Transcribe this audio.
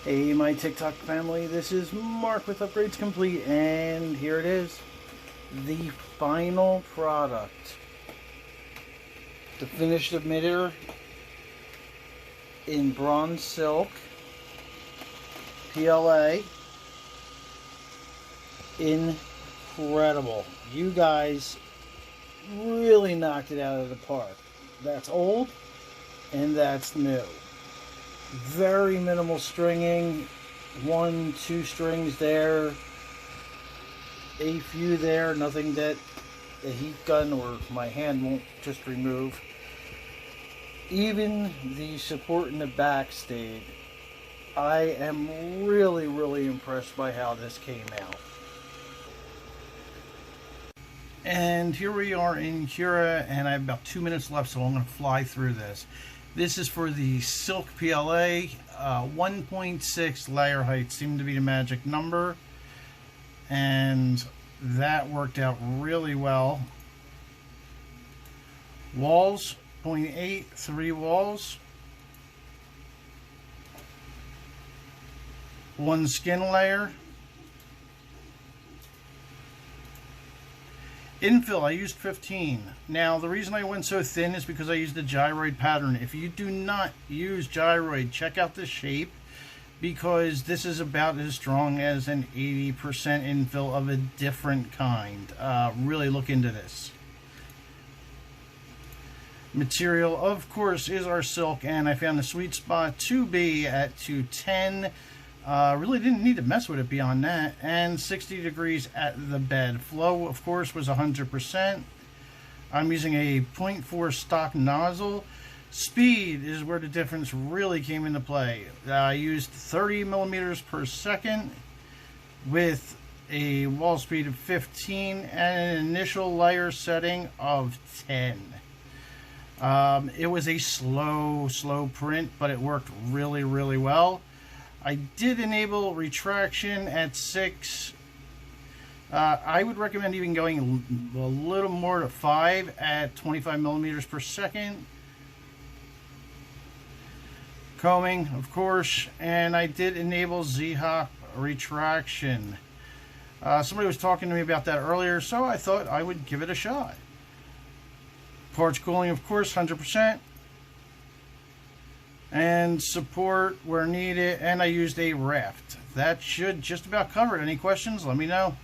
Hey my TikTok family, this is Mark with Upgrades Complete, and here it is, the final product. The finished emitter in bronze silk, PLA. Incredible. You guys really knocked it out of the park. That's old and that's new. Very minimal stringing, 1-2 strings there, a few there, nothing that a heat gun or my hand won't just remove. Even the support in the back stayed. I am really impressed by how this came out. And here we are in Cura, and I have about 2 minutes left, so I'm going to fly through this. This is for the silk PLA, 1.6 layer height seemed to be the magic number, and that worked out really well. Walls, 0.8, 3 walls. 1 skin layer. Infill, I used 15. Now, the reason I went so thin is because I used the gyroid pattern. If you do not use gyroid, check out the shape, because this is about as strong as an 80% infill of a different kind. Really look into this. Material, of course, is our silk, and I found the sweet spot to be at 210. Really didn't need to mess with it beyond that. And 60 degrees at the bed. Flow, of course, was 100%. I'm using a 0.4 stock nozzle. Speed is where the difference really came into play. I used 30 millimeters per second with a wall speed of 15 and an initial layer setting of 10. It was a slow print, but it worked really well. I did enable retraction at 6. I would recommend even going a little more to 5 at 25 millimeters per second. Combing, of course, and I did enable Z-hop retraction. Somebody was talking to me about that earlier, so I thought I would give it a shot. Parts cooling, of course, 100%. And support where needed, and I used a raft. That should just about cover it. Any questions? Let me know.